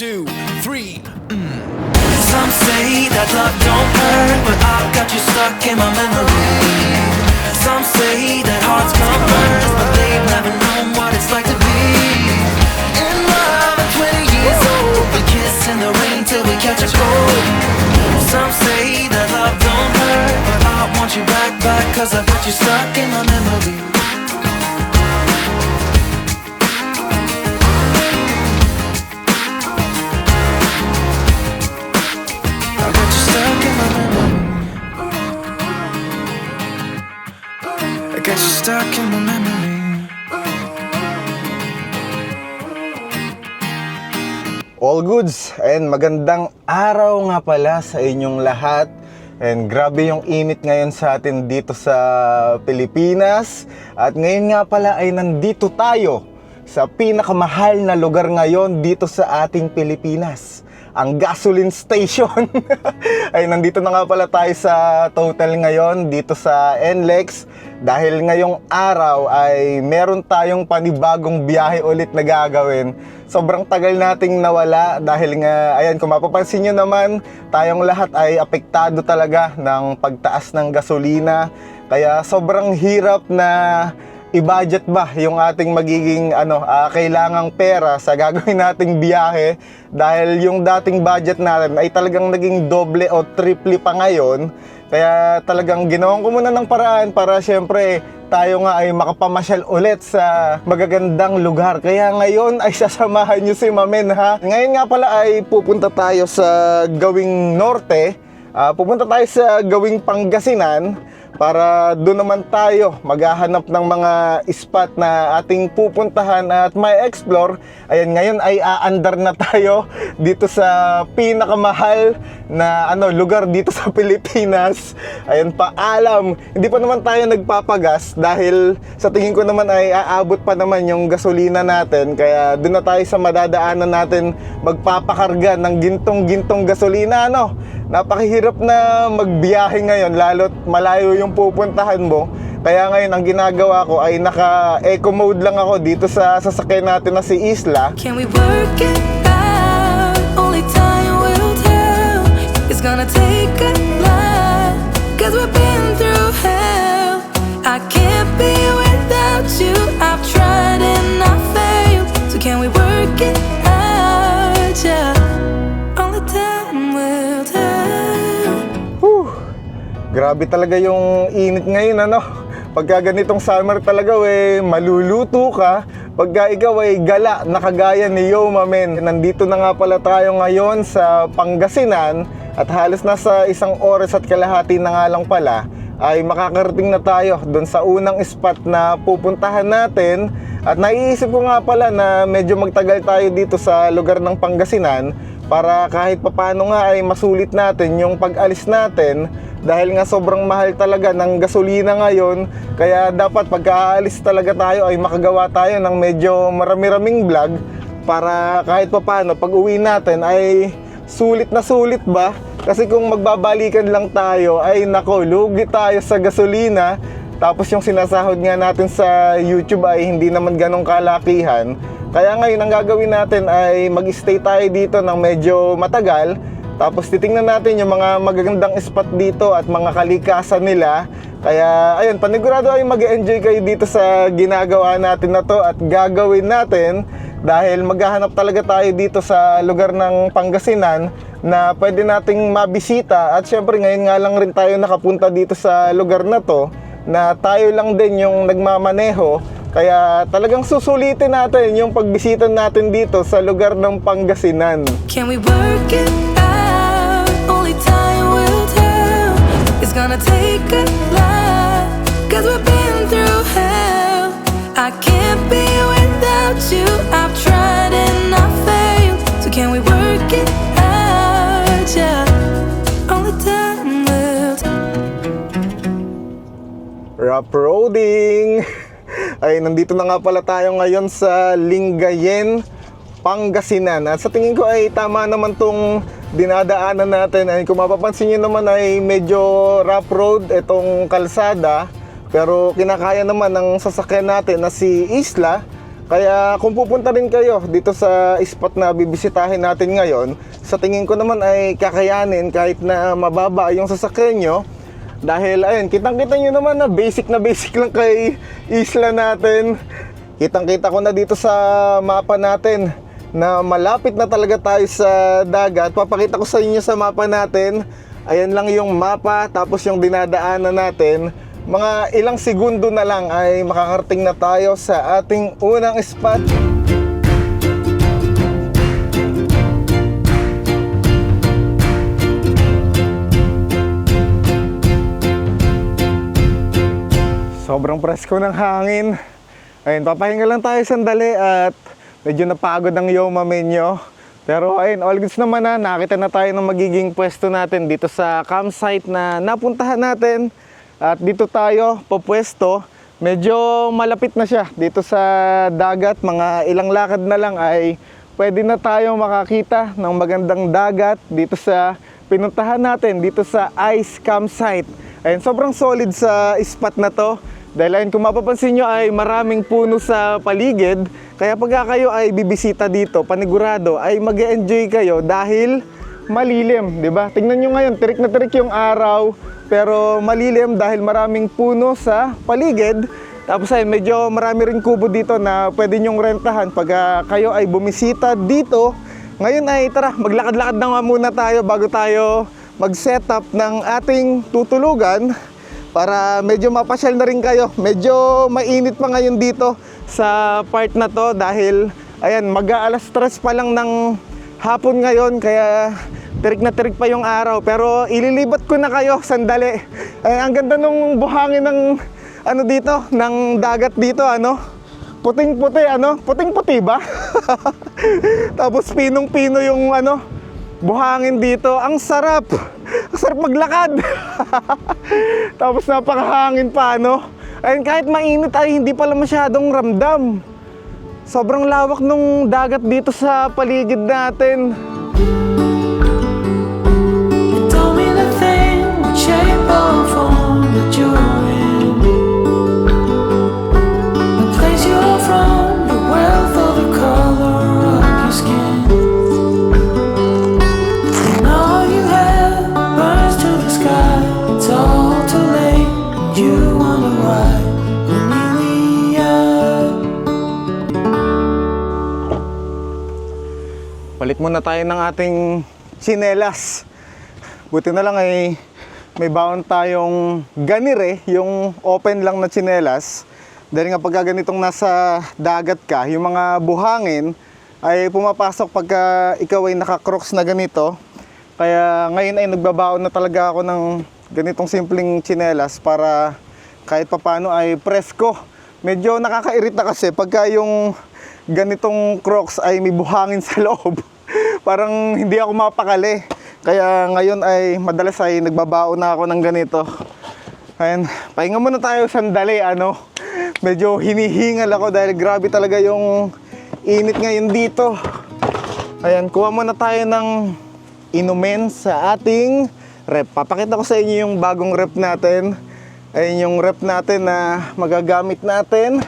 2, 3. Some say that love don't hurt, but I've got you stuck in my memory. Some say that hearts come first, but they've never known what it's like to be in love at 20 years old. We kiss in the rain till we catch a cold. Some say that love don't hurt, but I want you back, cause I've got you stuck in my memory. Got you stuck in my memory. All goods, and magandang araw nga pala sa inyong lahat. And grabe yung init ngayon sa atin dito sa Pilipinas. At ngayon nga pala ay nandito tayo sa pinakamahal na lugar ngayon dito sa ating Pilipinas, ang gasoline station. Ay nandito na nga pala tayo sa Total ngayon dito sa NLEX, dahil ngayong araw ay meron tayong panibagong biyahe ulit na gagawin. Sobrang tagal nating nawala dahil nga, ayan, kung mapapansin nyo naman, tayong lahat ay apektado talaga ng pagtaas ng gasolina. Kaya sobrang hirap na i-budget ba yung ating magiging kailangang pera sa gagawin nating biyahe, dahil yung dating budget natin ay talagang naging doble o triple pa ngayon. Kaya talagang ginawan ko muna ng paraan para syempre tayo nga ay makapamasyal ulit sa magagandang lugar. Kaya ngayon ay sasamahan nyo si Mamen, ha. Ngayon nga pala ay pupunta tayo sa gawing norte, pupunta tayo sa gawing Pangasinan, para doon naman tayo maghahanap ng mga spot na ating pupuntahan at may explore. Ayan, ngayon ay aandar na tayo dito sa pinakamahal na lugar dito sa Pilipinas. Ayan, paalam, hindi pa naman tayo nagpapagas dahil sa tingin ko naman ay aabot pa naman yung gasolina natin. Kaya doon na tayo sa madadaanan natin magpapakarga ng gintong-gintong gasolina, Napakahirap na magbiyahe ngayon, lalo't malayo yung pupuntahan mo. Kaya ngayon ang ginagawa ko ay naka-eco mode lang ako dito sa sasakyan natin na si Isla. Can we work it out? Only time will tell. It's gonna take a lot, cause we've been through hell. I can't be without you. I've tried and I failed. So can we work it out? Yeah. Only time will tell. Grabe talaga yung init ngayon, Pagka ganitong summer talaga, maluluto ka. Pagka ikaw ay gala, nakagaya ni Yo Mamen. Nandito na nga pala tayo ngayon sa Pangasinan, at halos nasa 1 oras at kalahati na nga lang pala ay makakarating na tayo doon sa unang spot na pupuntahan natin. At naiisip ko nga pala na medyo magtagal tayo dito sa lugar ng Pangasinan para kahit papano nga ay masulit natin yung pag-alis natin, dahil nga sobrang mahal talaga ng gasolina ngayon. Kaya dapat pagka-aalis talaga tayo ay makagawa tayo ng medyo marami-raming vlog para kahit papano pag uwi natin ay sulit na sulit ba. Kasi kung magbabalikan lang tayo ay nako, lugi tayo sa gasolina. Tapos yung sinasahod nga natin sa YouTube ay hindi naman ganong kalakihan. Kaya ngayon ang gagawin natin ay mag-stay tayo dito ng medyo matagal. Tapos titingnan natin yung mga magagandang spot dito at mga kalikasan nila. Kaya ayun, panigurado ay mag-enjoy kayo dito sa ginagawa natin na to at gagawin natin, dahil maghahanap talaga tayo dito sa lugar ng Pangasinan na pwede nating mabisita. At syempre ngayon nga lang rin tayo nakapunta dito sa lugar na to, na tayo lang din yung nagmamaneho. Kaya talagang susulitin natin yung pagbisita natin dito sa lugar ng Pangasinan. Can we work it out? Only time will tell. It's gonna take a lot, cause we've been through hell. I can't be without you. I've tried and I failed. So can we work it out? Yeah. Only time will tell. Rough roading. Ay, nandito na nga pala tayo ngayon sa Lingayen, Pangasinan. At sa tingin ko ay tama naman tong dinadaanan natin. Ay, kung mapapansin nyo naman ay medyo rough road itong kalsada, pero kinakaya naman ng sasakyan natin na si Isla. Kaya kung pupunta rin kayo dito sa spot na bibisitahin natin ngayon, sa tingin ko naman ay kakayanin kahit na mababa yung sasakyan nyo. Dahil ayun, kitang-kita nyo naman na basic lang kay isla natin. Kitang-kita ko na dito sa mapa natin na malapit na talaga tayo sa dagat. Papakita ko sa inyo sa mapa natin. Ayan lang yung mapa, tapos yung dinadaanan natin. Mga ilang segundo na lang ay makakarating na tayo sa ating unang spot. Sobrang presko ng hangin. Ayun, papahinga lang tayo sandali at medyo napagod ang Yoma Menyo. Pero ayun, all goods naman na. Nakita na tayo ng magiging pwesto natin dito sa campsite na napuntahan natin. At dito tayo popwesto. Medyo malapit na siya dito sa dagat. Mga ilang lakad na lang ay pwede na tayong makakita ng magandang dagat dito sa pinuntahan natin, dito sa Ice Campsite. Ayun, sobrang solid sa spot na to. Dahil ayun, kung mapapansin nyo ay maraming puno sa paligid. Kaya pagka kayo ay bibisita dito, panigurado ay mag-enjoy kayo dahil malilim, di ba? Tingnan nyo ngayon, tirik na tirik yung araw, pero malilim dahil maraming puno sa paligid. Tapos ay medyo marami rin kubo dito na pwede nyong rentahan pag kayo ay bumisita dito. Ngayon ay tara, maglakad-lakad na nga muna tayo bago tayo mag-setup ng ating tutulugan para medyo mapasyal na rin kayo. Medyo mainit pa ngayon dito sa part na to dahil ayan, mag-aalas 3 pa lang ng hapon ngayon, kaya tirik na tirik pa yung araw. Pero ililibat ko na kayo sandali. Ay, ang ganda nung buhangin ng ano dito, ng dagat dito, ano? Puting-puti, ano? Puting-puti ba? Tapos pinong-pino yung ano, buhangin dito. Ang sarap. Ang sarap maglakad. Tapos napakahangin pa, ano? Ayun, kahit mainit ay hindi pala masyadong ramdam. Sobrang lawak nung dagat dito sa paligid natin. You told me the thing, what shape or form that you're in, the place you're from, the wealth or the color of your skin, and all you have burns to the sky. It's all too late, and you wonder why. Palit muna tayo ng ating tsinelas. Buti na lang ay may baon tayong ganire, yung open lang na tsinelas. Dahil nga pagka ganitong nasa dagat ka, yung mga buhangin ay pumapasok pagka ikaw ay naka-crocs na ganito. Kaya ngayon ay nagbabaon na talaga ako ng ganitong simpleng tsinelas para kahit papano ay presko. Medyo nakakairita kasi pagka yung ganitong crocs ay may buhangin sa loob. Parang hindi ako mapakali. Kaya ngayon ay madalas ay nagbabaon na ako ng ganito. Ayan, pahinga muna tayo sandali, ano. Medyo hinihingal ako dahil grabe talaga yung init ngayon dito. Ayan, kuha muna tayo ng inumin sa ating rep. Papakita ko sa inyo yung bagong rep natin. Ayan yung rep natin na magagamit natin.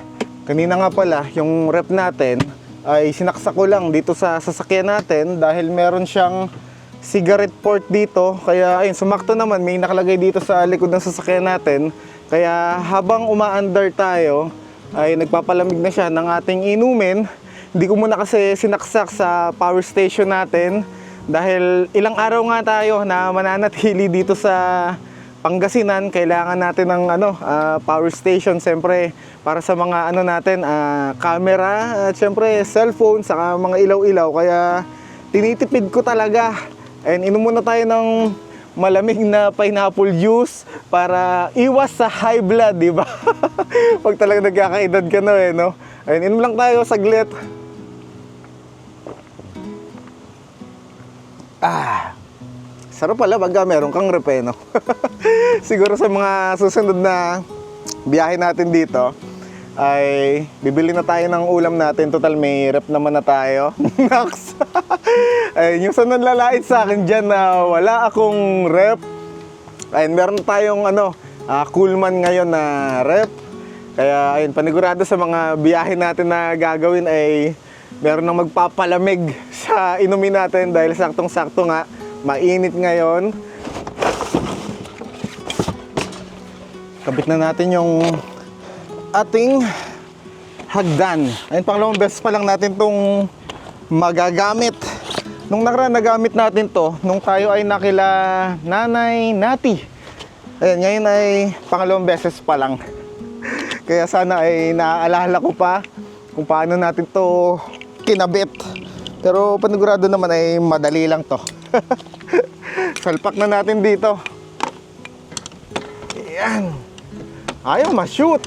Kanina nga pala, yung rep natin ay sinaksak ko lang dito sa sasakyan natin dahil meron siyang cigarette port dito. Kaya ayun, sumakto naman, may nakalagay dito sa likod ng sasakyan natin. Kaya habang umaandar tayo, ay nagpapalamig na siya ng ating inumin. Hindi ko muna kasi sinaksak sa power station natin dahil ilang araw nga tayo na mananatili dito sa Pangasinan. Kailangan natin ng power station siyempre para sa mga natin, camera at siyempre cellphone saka mga ilaw-ilaw. Kaya tinitipid ko talaga. And inom muna tayo ng malamig na pineapple juice para iwas sa high blood, di ba? Pag talaga nagkakaedad ka na no? Ayun, inom lang tayo saglit. Sarap pala pag meron kang rep, no? Siguro sa mga susunod na biyahe natin dito ay bibili na tayo ng ulam natin. Total may rep naman na tayo. Nax! Ayun, yung sa nanlalait sa akin dyan na wala akong rep. Ayun, meron tayong Coolman ngayon na rep. Kaya ayun, panigurado sa mga biyahe natin na gagawin ay meron nang magpapalamig sa inumin natin dahil saktong-sakto nga, mainit ngayon. Kabit na natin yung ating hagdan. Ayun, pangalawang beses pa lang natin tong magagamit. Nung nakaraan nagamit natin to, nung tayo ay nakila Nanay Nati. Ayun, ngayon ay pangalawang beses pa lang. Kaya sana ay naaalala ko pa kung paano natin to kinabit. Pero panigurado naman ay madali lang to. Salpak na natin dito. Ayan. Ayaw ma-shoot.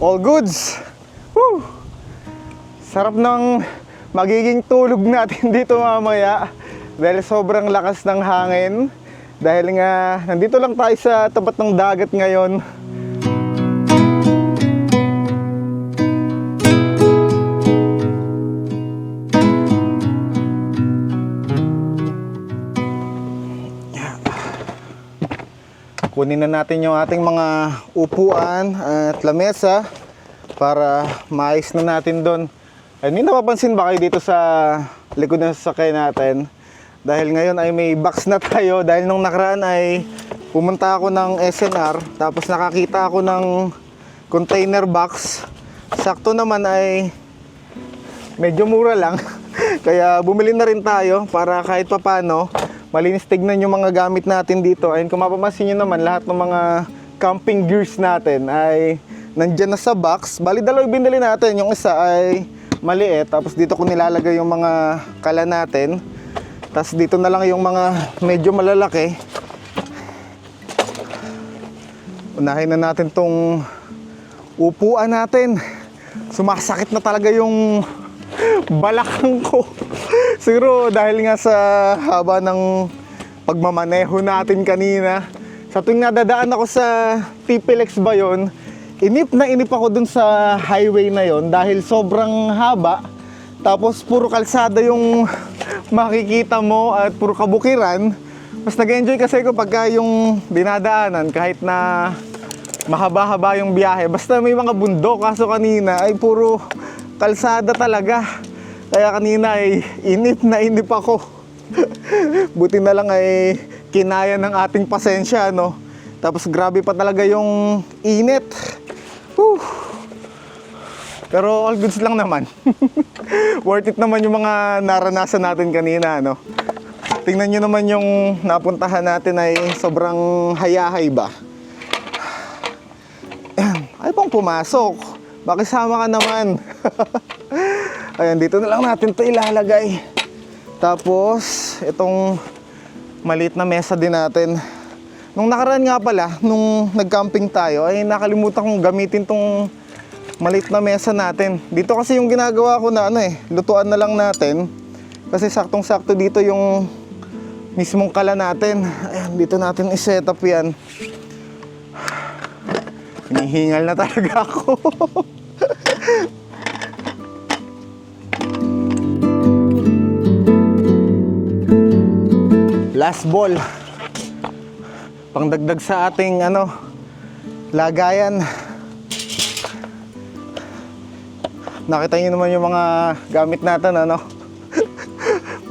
All goods. Woo! Sarap ng magiging tulog natin dito mamaya dahil sobrang lakas ng hangin. Dahil nga nandito lang tayo sa tapat ng dagat ngayon. Kunin na natin yung ating mga upuan at lamesa para maayos na natin doon. Ay, may napapansin ba kayo dito sa likod ng sasakyan natin? Dahil ngayon ay may box na tayo. Dahil nung nakaraan ay pumunta ako ng SNR, tapos nakakita ako ng container box. Sakto naman ay medyo mura lang. Kaya bumili na rin tayo para kahit papano malinis tignan yung mga gamit natin dito. Ayun, kung mapapansin nyo naman, lahat ng mga camping gears natin ay nandyan na sa box. Bali, dalawa yung binili natin. Yung isa ay maliit, tapos dito ko nilalagay yung mga kala natin. Tapos dito na lang yung mga medyo malalaki. Unahin na natin tong upuan natin. Sumasakit na talaga yung balakang ko. Siguro dahil nga sa haba ng pagmamaneho natin kanina. Sa tuwing nadadaan ako sa TPLX ba yun, inip na inip ako dun sa highway na yon dahil sobrang haba. Tapos puro kalsada yung makikita mo at puro kabukiran. Mas nag-enjoy kasi ko pagka yung dinadaanan kahit na mahaba-haba yung biyahe. Basta may mga bundok, kaso kanina ay puro kalsada talaga. Kaya kanina ay inip na inip ako. Buti na lang ay kinaya ng ating pasensya, no? Tapos grabe pa talaga yung init. Whew. Pero all goods lang naman. Worth it naman yung mga naranasan natin kanina, no? Tingnan nyo naman yung napuntahan natin ay sobrang hayahay ba? Ay pang pumasok. Makisama ka naman. Ayan, dito na lang natin ito ilalagay. Tapos, itong maliit na mesa din natin. Nung nakaraan nga pala, nung nag-camping tayo, ay nakalimutan kong gamitin tong maliit na mesa natin. Dito kasi yung ginagawa ko na lutuan na lang natin. Kasi saktong-sakto dito yung mismong kala natin. Ayan, dito natin i-set up yan. Hinihingal na talaga ako. Last ball. Pangdagdag sa ating lagayan. Nakita niyo naman yung mga gamit natin,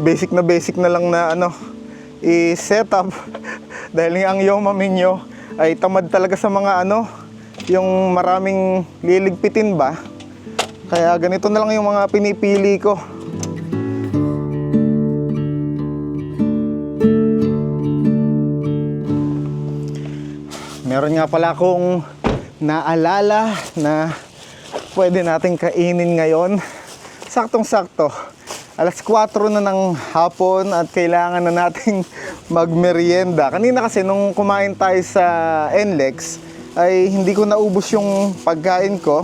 basic na lang na i-set up. Dahil ang Yoma Minyo ay tamad talaga sa mga yung maraming liligpitin ba. Kaya ganito na lang yung mga pinipili ko. Meron nga pala akong naalala na pwede nating kainin ngayon. Saktong-sakto. Alas 4 na ng hapon at kailangan na nating magmerienda. Kanina kasi nung kumain tayo sa NLEX ay hindi ko naubos yung pagkain ko.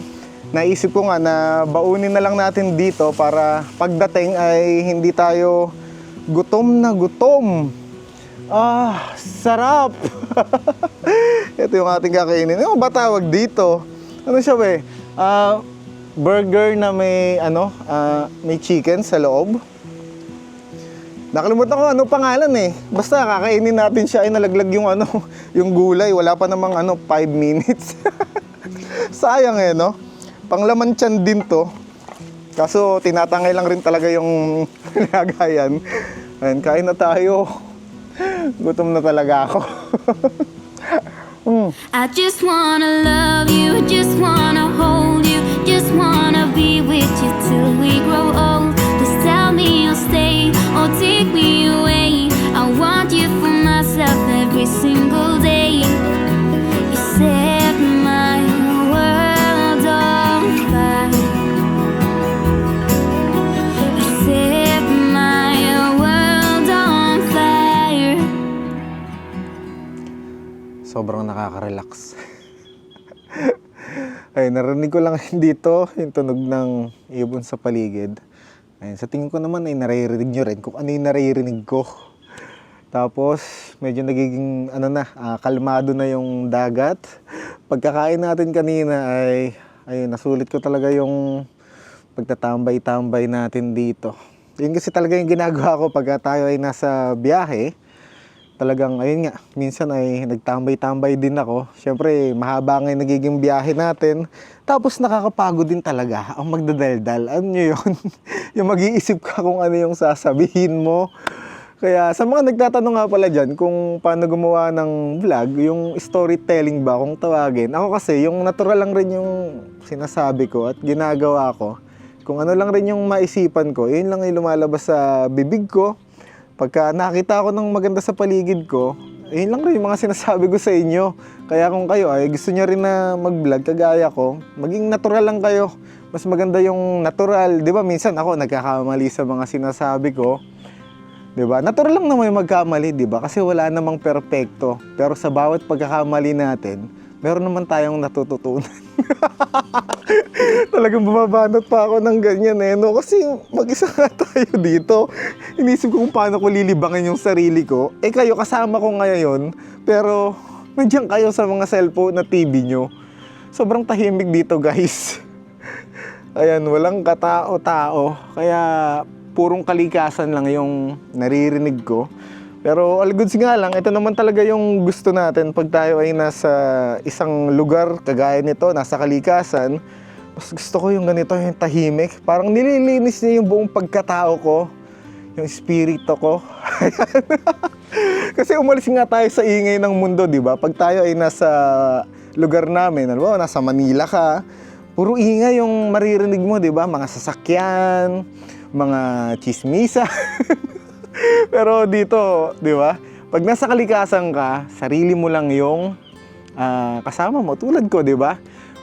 Naisip ko nga na baunin na lang natin dito para pagdating ay hindi tayo gutom na gutom. Ah, sarap! Ito yung ating kakainin. Ano ba tawag dito? Ano siya ba burger na may may chicken sa loob. Nakalimutan ko ano pangalan eh. Basta kakainin natin siya ay nalaglag yung ano, yung gulay. Wala pa namang 5 minutes. Sayang eh, no? Panglaman tiyan din to. Kaso tinatangay lang rin talaga yung lagayan. Ayun, kain na tayo. Gutom na talaga ako. I just wanna love you, just wanna hold you, just wanna be with you till we grow old. Just tell me you'll stay or take me away. I want you for myself every single day. You set my world on fire. You set my world on fire. Sobrang nakaka-relax. Ay, narinig ko lang dito yung tunog ng ibon sa paligid. Ayun, sa tingin ko naman ay naririnig nyo rin kung ano yung naririnig ko. Tapos, medyo nagiging kalmado na yung dagat. Pagkakain natin kanina ay nasulit ko talaga yung pagtatambay-tambay natin dito. Yun kasi talaga yung ginagawa ko pagka tayo ay nasa biyahe. Talagang, ayun nga, minsan ay nagtambay-tambay din ako. Siyempre, mahaba nga yung nagiging biyahe natin. Tapos nakakapagod din talaga ang magdadaldal. Ano nyo yun? Yung mag-iisip ka kung ano yung sasabihin mo. Kaya sa mga nagtatanong nga pala dyan kung paano gumawa ng vlog, yung storytelling ba kung tawagin. Ako kasi, yung natural lang rin yung sinasabi ko at ginagawa ko. Kung ano lang rin yung maisipan ko, yun lang yung lumalabas sa bibig ko. Pagka nakita ko ng maganda sa paligid ko, yun lang rin yung mga sinasabi ko sa inyo. Kaya kung kayo ay gusto nyo rin na mag-vlog kagaya ko, maging natural lang kayo. Mas maganda yung natural. Di ba minsan ako nagkakamali sa mga sinasabi ko. Di ba? Natural lang naman yung magkamali, di ba? Kasi wala namang perpekto. Pero sa bawat pagkakamali natin, meron naman tayong natututunan. Talagang bumabanat pa ako ng ganyan eh, no? Kasi mag-isa nga tayo dito. Inisip ko kung paano ko lilibangin yung sarili ko. Eh kayo, kasama ko ngayon, pero nandiyan kayo sa mga cellphone na TV nyo. Sobrang tahimik dito, guys. Ayan, walang katao-tao. Kaya purong kalikasan lang yung naririnig ko. Pero all goods nga lang, ito naman talaga yung gusto natin pag tayo ay nasa isang lugar kagaya nito, nasa kalikasan. Mas gusto ko yung ganito, yung tahimik. Parang nililinis niya yung buong pagkatao ko, yung espiritu ko. Kasi umalis nga tayo sa ingay ng mundo, di ba? Pag tayo ay nasa lugar namin, alam mo, nasa Manila ka, puro ingay yung maririnig mo, di ba? Mga sasakyan, mga chismisa. Pero dito, di ba? Pag nasa kalikasan ka, sarili mo lang yung kasama mo. Tulad ko, di ba?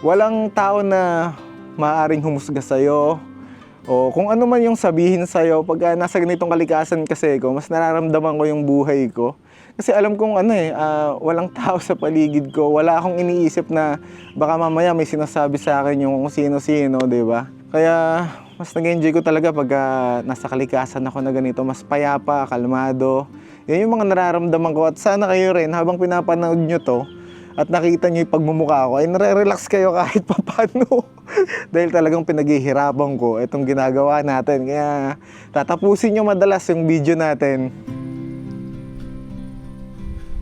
Walang tao na maaaring humusga sa'yo. O kung ano man yung sabihin sa'yo, pag nasa ganitong kalikasan kasi ko, mas nararamdaman ko yung buhay ko. Kasi alam kong walang tao sa paligid ko. Wala akong iniisip na baka mamaya may sinasabi sa akin yung kung sino-sino, di ba? Kaya mas nag-enjoy ko talaga pag nasa kalikasan ako na ganito. Mas payapa, kalmado. Yan yung mga nararamdaman ko. At sana kayo rin, habang pinapanood nyo to, at nakita nyo yung pagmumukha ko, ay nare-relax kayo kahit papano. Dahil talagang pinaghihirapan ko itong ginagawa natin. Kaya tatapusin nyo madalas yung video natin.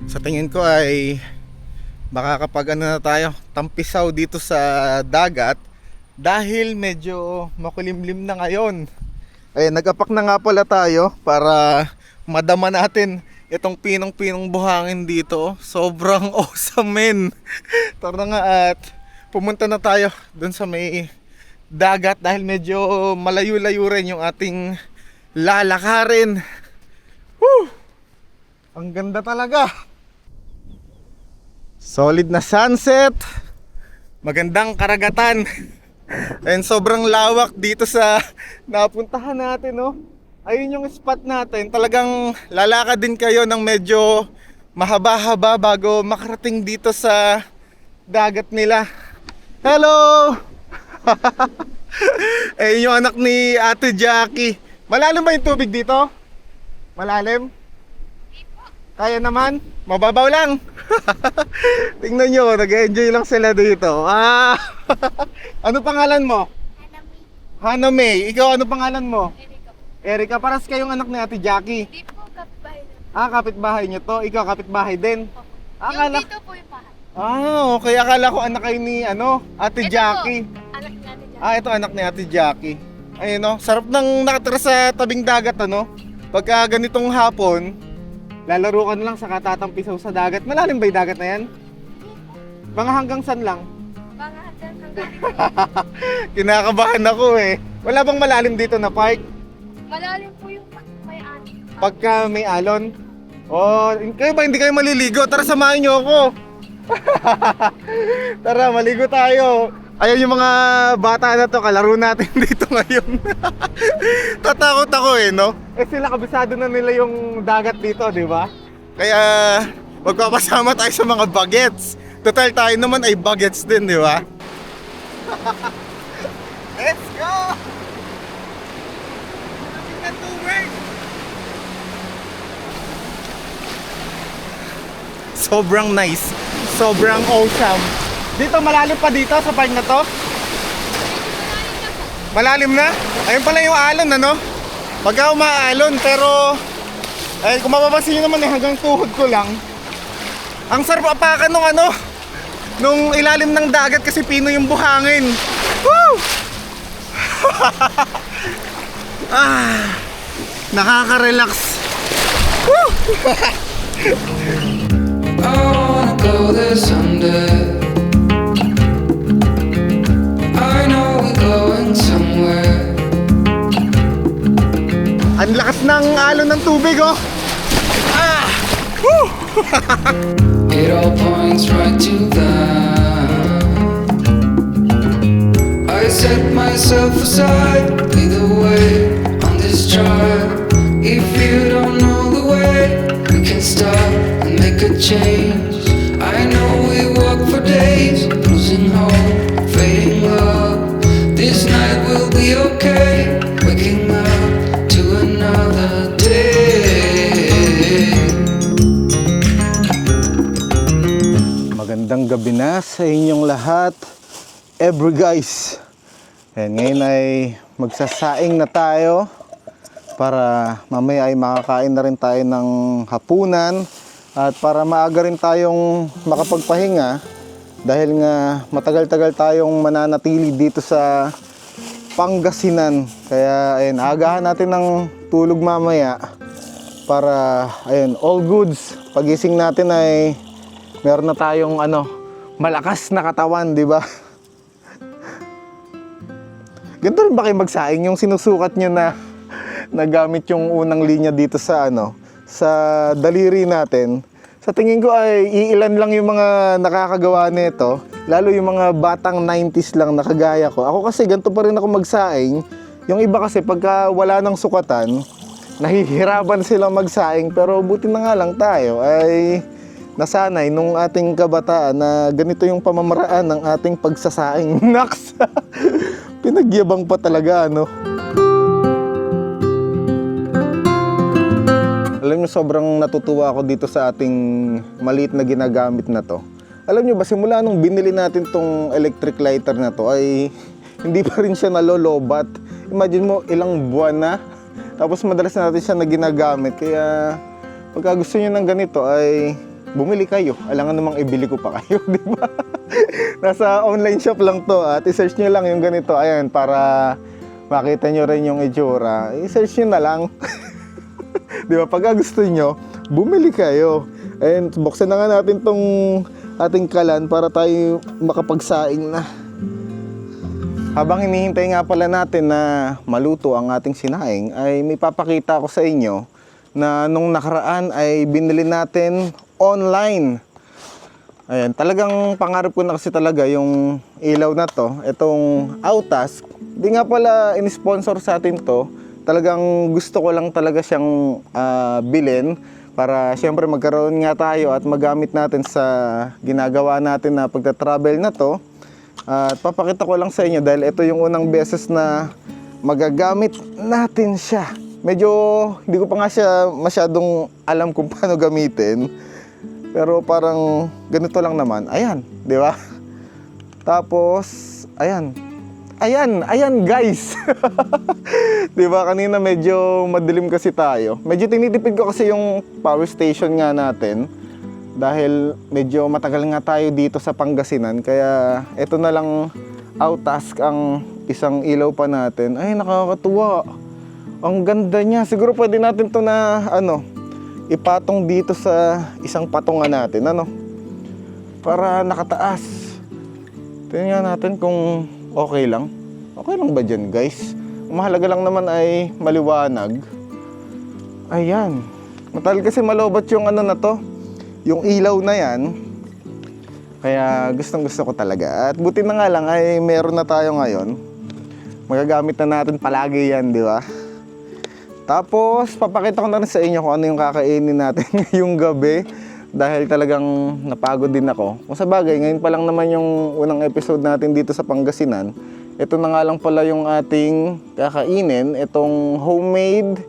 Sa tingin ko ay baka kapag na tayo, tampisaw dito sa dagat. Dahil medyo makulimlim na ngayon. Ay, nag-apak na nga pala tayo para madama natin itong pinong-pinong buhangin dito. Sobrang awesome, men. Tara nga at pumunta na tayo dun sa may dagat dahil medyo malayo-layo rin yung ating lalakarin. Woo! Ang ganda talaga. Solid na sunset. Magandang karagatan. And sobrang lawak dito sa napuntahan natin, no? Ayun yung spot natin. Talagang lalakad din kayo ng medyo mahaba-haba bago makarating dito sa dagat nila. Hello! Ayun yung anak ni Ate Jackie. Malalim ba yung tubig dito? Malalim? Kaya naman? Mababaw lang. Tingnan nyo, nag-enjoy lang sila dito. Ano pangalan mo? Hana May. Ikaw, ano pangalan mo? Erika, paras kayong anak ni Ate Jackie. Hindi po kapitbahay na. Ah, kapitbahay niyo to. Ikaw, kapitbahay din. Yung Akala... dito po yung bahay. Okay. Akala ko anak kayo ni, Ate Ito Jackie. po, anak natin dyan. Ito anak ni Ate Jackie. Ayun, no? Sarap ng nakatira sa tabing dagat, Pagka ganitong hapon, lalaro ka na lang sa katatampisaw sa dagat. Malalim ba yung dagat na yan? Mga hanggang san lang? Mga hanggang dito. Kinakabahan ako eh. Wala bang malalim dito na park? Malalim po yung may ani. Pagka may alon? Kayo ba hindi kayo maliligo? Tara, samahan niyo ako. Tara, maligo tayo. Ayun yung mga bata na to, kalaro natin dito ngayon. Tatakot ako no? Sila kabisado na nila yung dagat dito, di ba? Kaya magpapasama tayo sa mga bagets. Total tayo naman ay bagets din, di ba? Let's go! Sobrang nice. Sobrang awesome. Dito, malalim pa dito sa park na to? Malalim na? Ayun pala yung alon, Pagka umaalon, pero kung mapapansin nyo naman hanggang tuhod ko lang. Ang sarap apakan nung ilalim ng dagat kasi pino yung buhangin. Woo! Nakaka-relax. Woo! I wanna go there someday. I know we're going somewhere. Ang lakas ng alon ng tubig, Woo! It all points right to that. I set myself aside, lead the way on this drive. If you don't know the way, we can stop and make a change. I know we walk for days, losing hope, fading love. This night will be okay, waking up to another day. Magandang gabi na sa inyong lahat. Guys. Ngayon ay magsasaing na tayo para mamaya ay makakain na rin tayo ng hapunan at para maaga rin tayong makapagpahinga dahil nga matagal-tagal tayong mananatili dito sa Pangasinan. Kaya ayun, agahan natin ng tulog mamaya para ayun, all goods. Pagising natin ay meron na tayong malakas na katawan, di ba? Ganito rin ba kayo magsaing yung sinusukat nyo na nagamit yung unang linya dito sa sa daliri natin? Sa tingin ko ay iilan lang yung mga nakakagawa nito, lalo yung mga batang 90s lang na kagaya ko. Ako kasi ganito pa rin ako magsaing. Yung iba kasi pagka wala ng sukatan, nahihirapan sila magsaing, pero buti na nga lang tayo ay nasanay nung ating kabataan na ganito yung pamamaraan ng ating pagsasaing. Naks! Pinagyabang pa talaga, Alam niyo, sobrang natutuwa ako dito sa ating maliit na ginagamit na to. Alam niyo ba, simula nung binili natin tong electric lighter na to ay hindi pa rin siya nalolobat. Imagine mo, ilang buwan na. Tapos madalas natin siya na ginagamit. Kaya pagka gusto niyo ng ganito ay bumili kayo. Alangan namang ibili ko pa kayo, di ba? Nasa online shop lang to at i-search nyo lang yung ganito. Ayan, para makita nyo rin yung itsura. I-search nyo na lang. Di ba? Pagka gusto nyo, bumili kayo. Ayan, buksan na nga natin tong ating kalan para tayo makapagsaing na. Habang hinihintay nga pala natin na maluto ang ating sinaing, ay may papakita ko sa inyo na nung nakaraan ay binili natin online. Ayan, talagang pangarap ko na kasi talaga yung ilaw na to, itong Autas. Di nga pala in-sponsor sa atin to. Talagang gusto ko lang talaga siyang bilhin para syempre magkaroon nga tayo at magamit natin sa ginagawa natin na pagta-travel na to. At papakita ko lang sa inyo dahil ito yung unang beses na magagamit natin siya. Medyo hindi ko pa nga siya masyadong alam kung paano gamitin. Pero parang ganito lang naman. Ayan, di ba? Tapos, ayan. ayan guys. 'Di ba kanina medyo madilim kasi tayo. Medyo tinitipid ko kasi yung power station nga natin dahil medyo matagal nga tayo dito sa Pangasinan, kaya ito na lang outtask ang isang ilaw pa natin. Ay, nakakatuwa. Ang ganda niya. Siguro pwede natin to na ipatong dito sa isang patungan natin, para nakataas. Tingnan natin kung okay lang. Okay lang ba dyan, guys? Ang mahalaga lang naman ay maliwanag. Ayan. Matagal kasi malobat yung na to. Yung ilaw na yan. Kaya gustong gusto ko talaga. At buti na nga lang ay meron na tayo ngayon. Magagamit na natin palagi yan, di ba? Tapos, papakita ko na rin sa inyo kung ano yung kakainin natin ngayong gabi. Dahil talagang napagod din ako. Kung sa bagay, ngayon pa lang naman yung unang episode natin dito sa Pangasinan. Ito na nga lang pala yung ating kakainin. Itong homemade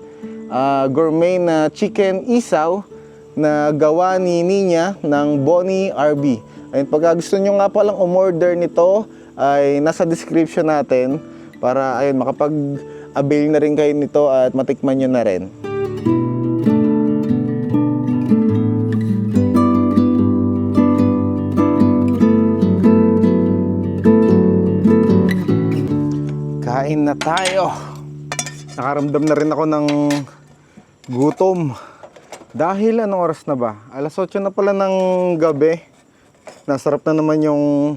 gourmet na chicken isaw na gawa ni Ninya ng Bonnie RB. Ayun, pag gusto nyo nga palang umorder nito, ay nasa description natin para ayun, makapag-avail na rin kayo nito at matikman nyo na rin. Kain na tayo. Nakaramdam na rin ako ng gutom. Dahil anong oras na ba? Alas 8 na pala ng gabi. Nasarap na naman yung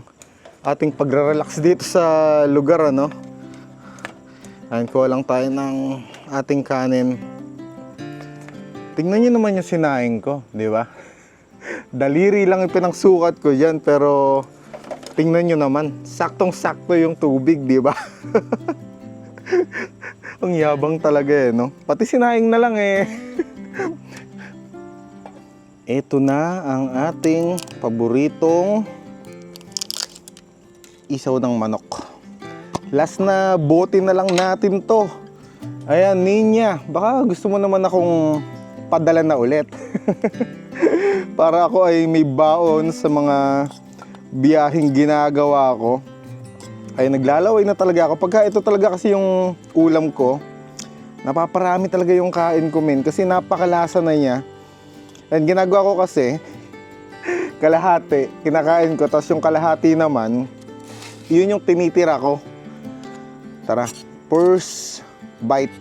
ating pagre-relax dito sa lugar, Ayun, kuha lang tayo ng ating kanin. Tingnan nyo naman yung sinaing ko, di ba? Daliri lang yung pinangsukat ko dyan, pero tingnan nyo naman, saktong-sakto yung tubig, di ba? Ang yabang talaga Pati sinaing na lang Ito na ang ating paboritong isaw ng manok. Last na bote na lang natin to. Ayan, Ninya, baka gusto mo naman akong padala na ulit. Para ako ay may baon sa mga biyaheng ginagawa ko. Ay naglalaway na talaga ako. Pagka ito talaga kasi yung ulam ko, napaparami talaga yung kain ko, kasi napakalasa na niya. And ginagawa ko kasi, kalahati, kinakain ko, tapos yung kalahati naman, yun yung tinitira ko. Tara, first bite.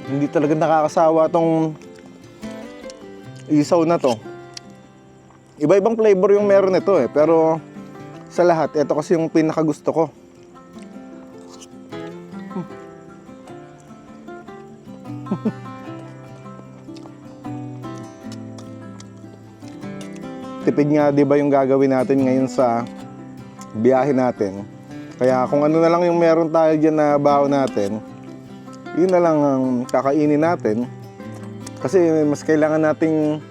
Hindi talaga nakakasawa tong isaw na to. Iba-ibang flavor yung meron nito pero sa lahat, ito kasi yung pinakagusto ko. Tipid nga, di ba, yung gagawin natin ngayon sa biyahe natin. Kaya kung ano na lang yung meron tayo dyan na baon natin, yun na lang ang kakainin natin. Kasi mas kailangan nating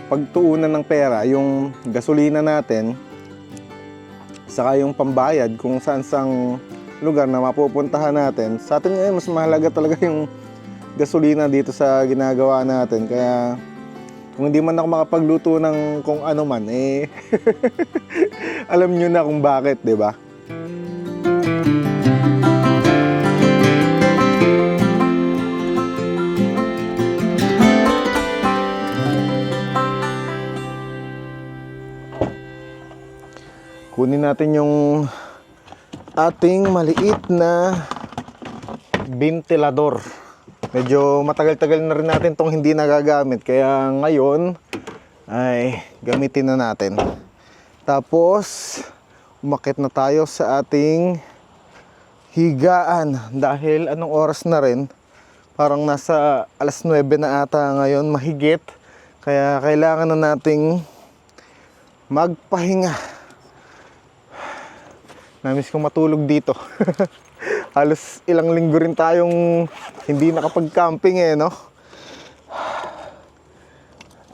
pagtuunan ng pera, yung gasolina natin, saka yung pambayad kung saan-sang lugar na mapupuntahan natin. Sa atin ngayon, mas mahalaga talaga yung gasolina dito sa ginagawa natin. Kaya kung hindi man ako makapagluto ng kung ano man, alam nyo na kung bakit, di ba? Kunin natin yung ating maliit na ventilador. Medyo matagal-tagal na rin natin tong hindi nagagamit, kaya ngayon ay gamitin na natin. Tapos umakyat na tayo sa ating higaan dahil anong oras na rin, parang nasa alas 9 na ata ngayon mahigit, kaya kailangan na nating magpahinga. Namiss kong matulog dito. Halos ilang linggo rin tayong hindi nakapag-camping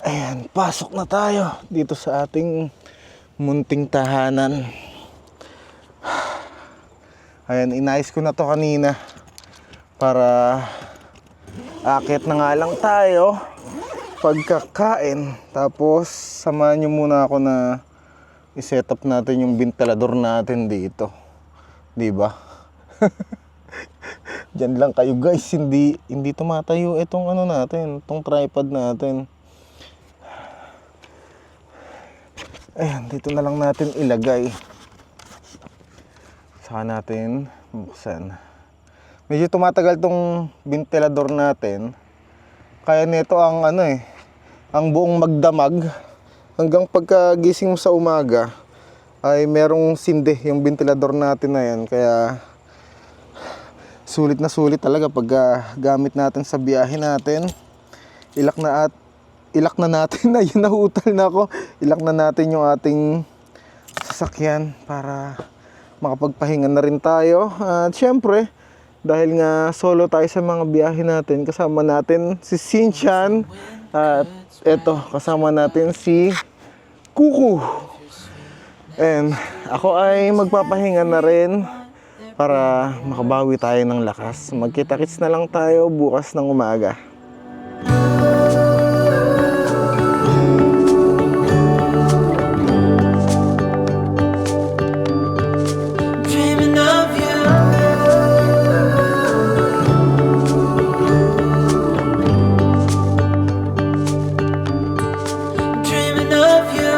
Ayan, pasok na tayo dito sa ating munting tahanan. Ayan, inayos ko na to kanina para aakyat na nga lang tayo pagkakain. Tapos samahan nyo muna ako na i-set up natin yung ventilador natin dito. Di ba? Diyan lang kayo guys, hindi tumatayo itong ano natin, itong tripod natin. Ayan, dito na lang natin ilagay. Saka natin buksan. Medyo tumatagal tong ventilador natin. Kaya nito ang ang buong magdamag hanggang pagkagising mo sa umaga ay merong sindi yung ventilador natin na yan. Kaya sulit na sulit talaga pag gamit natin sa biyahe natin. Ilak na natin, ayun, nahutal na ako. Ilak na natin yung ating sasakyan para makapagpahinga na rin tayo. At syempre, dahil nga solo tayo sa mga biyahe natin, kasama natin si Sinchan. At eto, kasama natin si Kuku. And ako ay magpapahinga na rin para makabawi tayo ng lakas. Magkita-kits na lang tayo bukas ng umaga. Dreaming of you. Dreaming of you.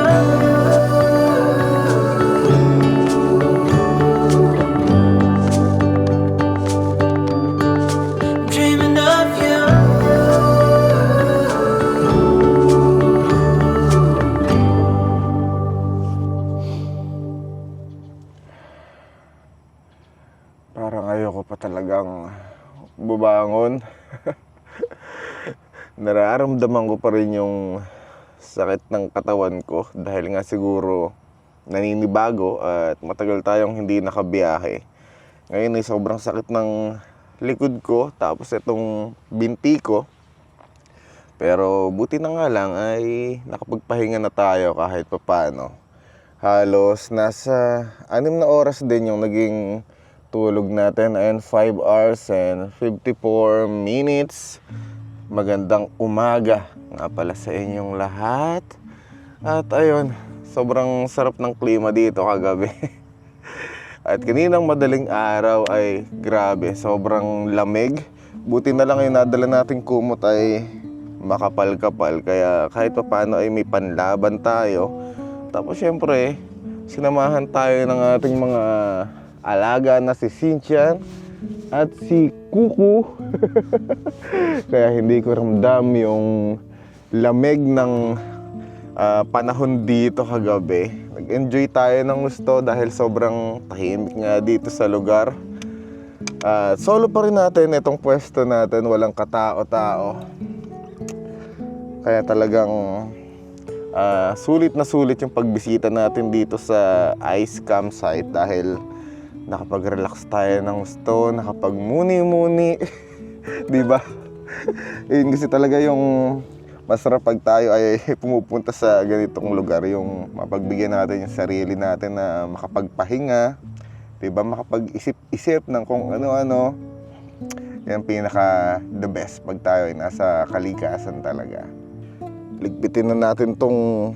Dreaming of you. Parang ayoko pa talagang bubangon. Nararamdaman ko pa rin yung sakit ng katawan ko dahil nga siguro naninibago at matagal tayong hindi nakabiyahe. Ngayon ay sobrang sakit ng likod ko, tapos itong binti ko. Pero buti na nga lang ay nakapagpahinga na tayo kahit papano. Halos nasa 6 na oras din yung naging tulog natin. Ayun, 5 hours and 54 minutes. Magandang umaga nga pala sa inyong lahat. At ayun, sobrang sarap ng klima dito kagabi. At kaninang madaling araw ay grabe, sobrang lamig. Buti na lang yung nadala nating kumot ay makapal-kapal. Kaya kahit pa paano ay may panlaban tayo. Tapos syempre, sinamahan tayo ng ating mga alaga na si Sinchan at si Kuku. Kaya hindi ko ramdam yung lamig ng panahon dito kagabi. Nag-enjoy tayo ng gusto dahil sobrang tahimik nga dito sa lugar. Solo pa rin natin itong pwesto natin, walang katao-tao. Kaya talagang sulit na sulit yung pagbisita natin dito sa ice campsite dahil nakapag-relax tayo ng gusto, nakapag-muni-muni. Diba? Yun kasi talaga yung masarap pag tayo ay pumupunta sa ganitong lugar, yung mapagbigyan natin yung sarili natin na makapagpahinga, diba? Makapag-isip-isip ng kung ano-ano. Yan pinaka the best pag tayo ay nasa kalikasan talaga. Ligpitin na natin tong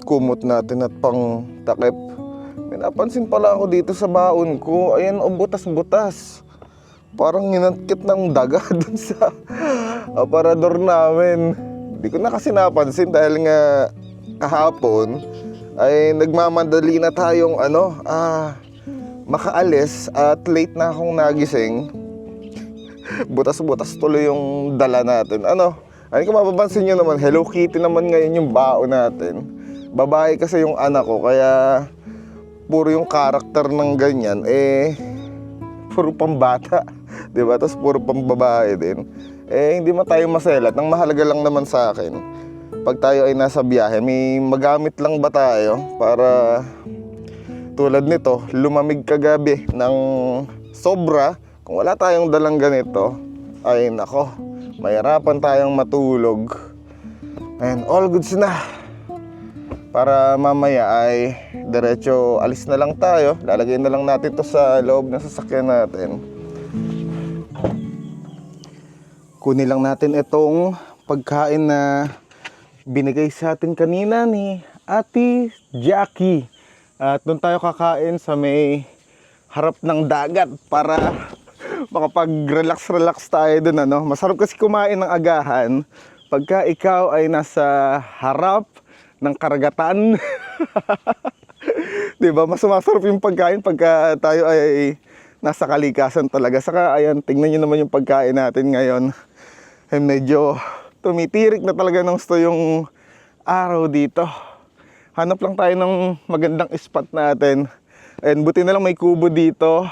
kumot natin at pang takip. May napansin pala ako dito sa baon ko. Ayan, butas-butas. Parang ginantkit ng daga dun sa aparador namin. Di ko na kasi napansin dahil nga kahapon ay nagmamadali na tayong makaalis at late na akong nagising. Butas-butas tuloy yung dala natin. Ano kung mapapansin nyo naman, Hello Kitty naman ngayon yung baon natin. Babae kasi yung anak ko, kaya puro yung karakter ng ganyan, puro pambata, diba? Tapos puro pambabae din. Hindi man tayo maselat. Ang mahalaga lang naman sa akin, pag tayo ay nasa biyahe, may magamit lang ba tayo para tulad nito, lumamig kagabi ng sobra. Kung wala tayong dalang ganito, ay nako, mahirapan tayong matulog. And all goods na. Para mamaya ay diretso alis na lang tayo. Lalagay na lang natin to sa loob ng sasakyan natin. Kunin lang natin itong pagkain na binigay sa atin kanina ni Ate Jackie. At doon tayo kakain sa may harap ng dagat para makapag-relax tayo doon, ano. Masarap kasi kumain ng agahan pagka ikaw ay nasa harap ng karagatan. 'Di ba? Mas masarap yung pagkain pagka tayo ay nasa kalikasan talaga. Saka ayan, tingnan niyo naman yung pagkain natin ngayon. Ay medyo tumitirik na talaga ng gusto yung araw dito. Hanap lang tayo ng magandang spot natin. And buti na lang may kubo dito.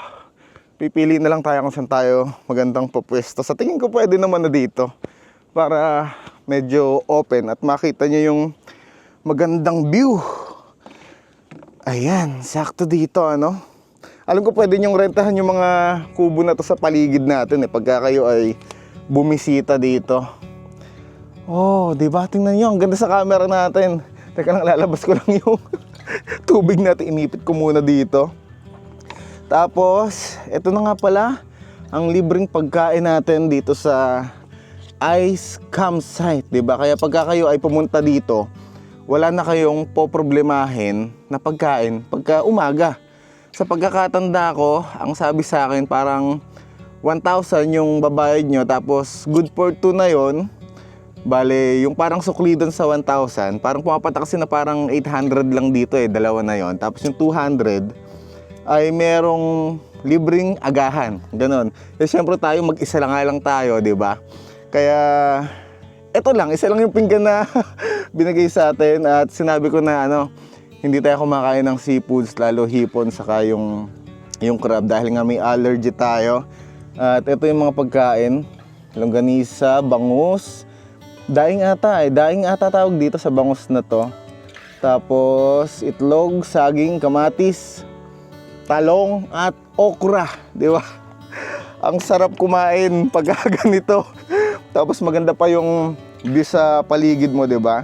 Pipili na lang tayo kung saan tayo magandang pupwesto. Sa tingin ko pwede naman na dito para medyo open at makita nyo yung magandang view. Ayan, sakto dito, ano. Alam ko pwede nyong rentahan yung mga kubo na to sa paligid natin pagka kayo ay bumisita dito. Oh, di ba? Tingnan nyo, ang ganda sa camera natin. Teka lang, lalabas ko lang yung tubig natin. Inipit ko muna dito. Tapos, ito na nga pala ang libreng pagkain natin dito sa Ice Campsite, 'di ba? Kaya pagka kayo ay pumunta dito, wala na kayong poproblemahin na pagkain pagka umaga. Sa pagkakatanda ko, ang sabi sa akin parang 1,000 yung babayad nyo, tapos good for 2 na yon. Bale, yung parang sukli doon sa 1,000, parang pumapatak kasi na parang 800 lang dito dalawa na yon. Tapos yung 200 ay merong libreng agahan, ganon. Eh syempre tayo mag-isa lang tayo, 'di ba? Kaya eto lang, isa lang yung pinggan na binigay sa atin at sinabi ko na hindi tayo kumakain ng seafoods, lalo hipon saka yung crab dahil nga may allergy tayo. At ito yung mga pagkain, longganisa, bangus, daing ata tawag dito sa bangus na to. Tapos itlog, saging, kamatis, talong at okra, di ba? Ang sarap kumain pag ganito. Tapos maganda pa yung view sa paligid mo, di ba?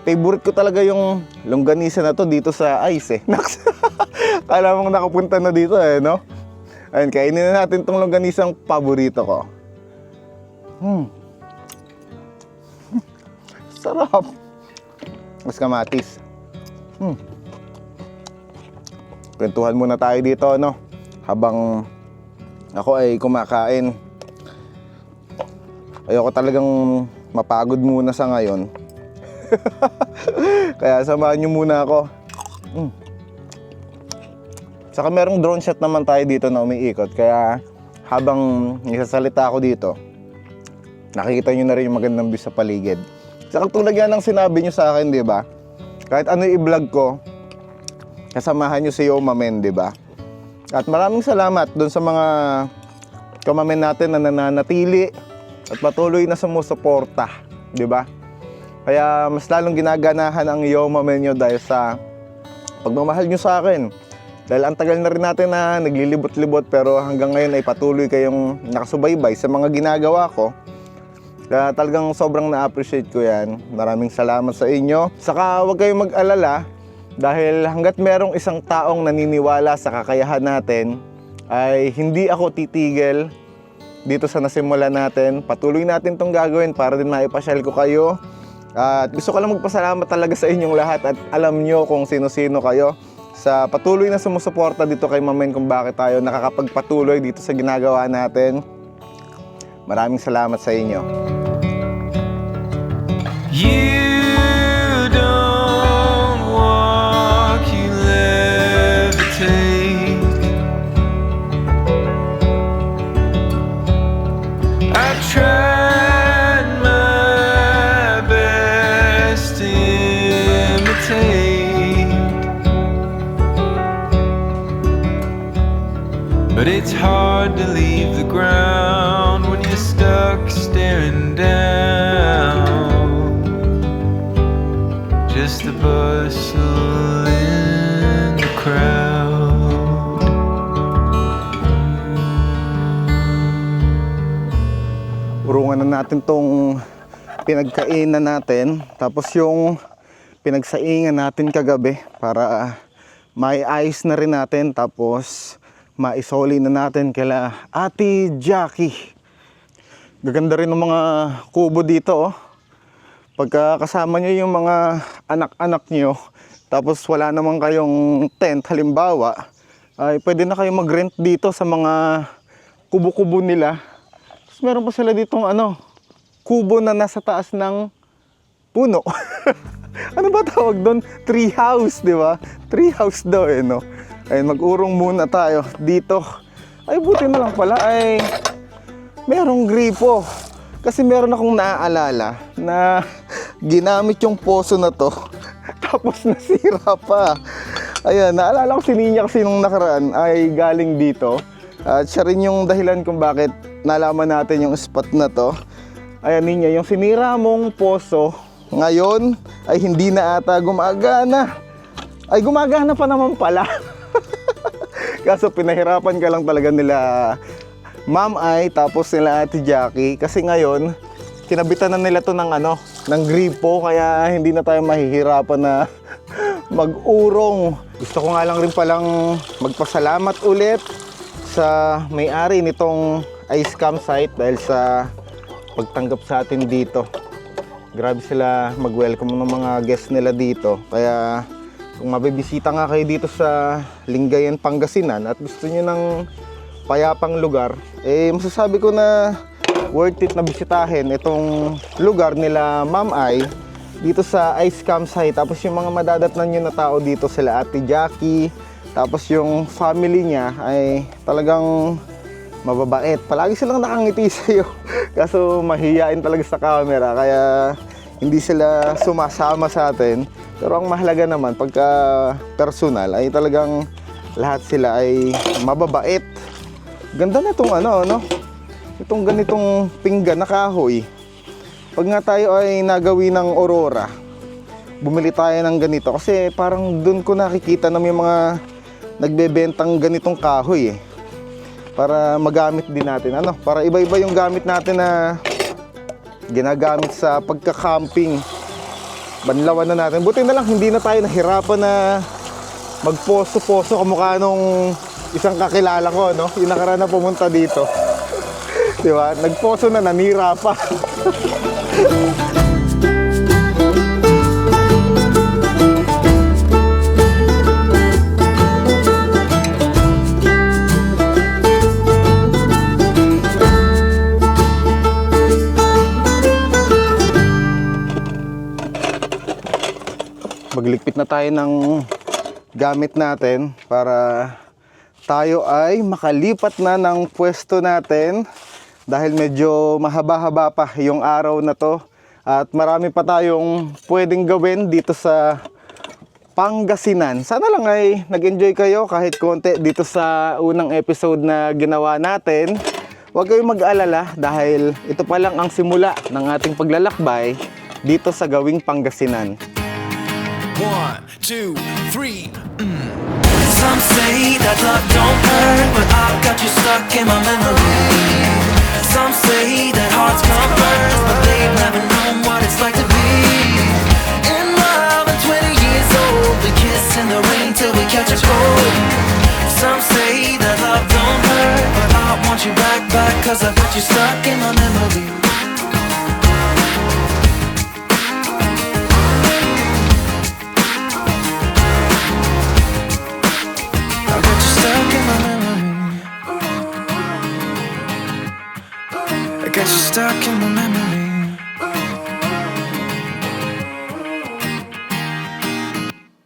Favorite ko talaga yung longganisa na to dito sa Ice Naks. Kala mong nakapunta na dito no? Ayun, kainin na natin tong longganisang paborito ko. Sarap. Mas kamatis. Kwentuhan muna tayo dito, habang ako ay kumakain. Ayoko talagang mapagod muna sa ngayon. Kaya samahan nyo muna ako. Saka merong drone shot naman tayo dito na umiikot. Kaya habang nagsasalita ako dito, nakikita nyo na rin yung magandang view sa paligid. Saka tulad yan ang sinabi nyo sa akin, di ba? Kahit ano i-vlog ko, kasamahan nyo si Yoma Men, di ba? At maraming salamat doon sa mga kamamen natin na nananatili at patuloy na sumusuporta, di ba? Kaya mas lalong ginaganahan ang Yoma Men nyo dahil sa pagmamahal nyo sa akin. Dahil ang tagal na rin natin na naglilibot-libot pero hanggang ngayon ay patuloy kayong nakasubaybay sa mga ginagawa ko. Kaya talagang sobrang na-appreciate ko yan. Maraming salamat sa inyo. Saka huwag kayong mag-alala dahil hanggat merong isang taong naniniwala sa kakayahan natin ay hindi ako titigil dito sa nasimulan natin. Patuloy natin itong gagawin para din maipasyal ko kayo. At gusto ko lang magpasalamat talaga sa inyong lahat at alam nyo kung sino-sino kayo sa patuloy na sumusuporta dito kay Mamen kung bakit tayo nakakapagpatuloy dito sa ginagawa natin. Maraming salamat sa inyo. You don't walk, you levitate. I tried my best to imitate, but it's hard to leave the ground when you're stuck staring down. Just the bustle in the crowd. Urungan na natin tong pinagkainan natin. Tapos yung pinagsaingan natin kagabi para may ayos na rin natin. Tapos maisoli na natin kila Ate Jackie. Gaganda rin ng mga kubo dito Pagka kasama nyo yung mga anak-anak nyo, tapos wala naman kayong tent halimbawa, ay pwede na kayo mag-rent dito sa mga kubo-kubo nila. Tapos meron pa sila ditong kubo na nasa taas ng puno. Ano ba tawag doon? Tree house, di ba? Tree house daw no? Ayun, mag-urong muna tayo dito. Ay, buti na lang pala ay merong gripo. Kasi meron akong naaalala na ginamit yung poso na to. Tapos nasira pa. Ayan, naalala ko si Ninya kasi nung nakaraan ay galing dito. At siya rin yung dahilan kung bakit nalaman natin yung spot na to. Ayan Ninya, yung sinira mong poso ngayon ay hindi na ata gumagana. Ay gumagana pa naman pala. Kaso pinahirapan ka lang talaga nila Ma'am Ay tapos nila Ate Jackie kasi ngayon kinabitan na nila to ng ng gripo kaya hindi na tayo mahihirapan na mag-urong. Gusto ko nga lang rin palang magpasalamat ulit sa may-ari nitong ice campsite dahil sa pagtanggap sa atin dito. Grabe sila mag-welcome ng mga guests nila dito. Kaya kung mabibisita nga kayo dito sa Lingayen, Pangasinan at gusto niyo ng payapang lugar, masasabi ko na worth it na bisitahin itong lugar nila Ma'am Ay dito sa ice campsite. Tapos yung mga madadatnan nyo na tao dito sila Ate Jackie, tapos yung family niya ay talagang mababait. Palagi silang nakangiti sa'yo. Kaso mahihain talaga sa camera kaya hindi sila sumasama sa atin. Pero ang mahalaga naman pagka personal ay talagang lahat sila ay mababait. Ganda na itong itong ganitong pinggan na kahoy. Pag nga tayo ay nagawi ng Aurora, bumili tayo ng ganito kasi parang dun ko nakikita na may mga nagbebentang ganitong kahoy para magamit din natin. Para iba-iba yung gamit natin na ginagamit sa pagka-camping. Banlawan na natin. Buti na lang hindi na tayo nahirapan na magposo-poso kamukha nung isang kakilala ko, yung nakaraan na pumunta dito. Di ba? Nagposo na, nanira pa. Magligpit na tayo ng gamit natin para tayo ay makalipat na ng pwesto natin dahil medyo mahaba-haba pa yung araw na to at marami pa tayong pwedeng gawin dito sa Pangasinan. Sana lang ay nag-enjoy kayo kahit konti dito sa unang episode na ginawa natin. Huwag kayong mag-alala dahil ito pa lang ang simula ng ating paglalakbay dito sa gawing Pangasinan. 1, 2, 3. Some say that love don't hurt, but I've got you stuck in my memory. Some say that hearts come first, but they've never known what it's like to be in love at 20 years old. We kiss in the rain till we catch a cold. Some say that love don't hurt, but I want you back, cause I've got you stuck in my memory. Got you stuck in my memory.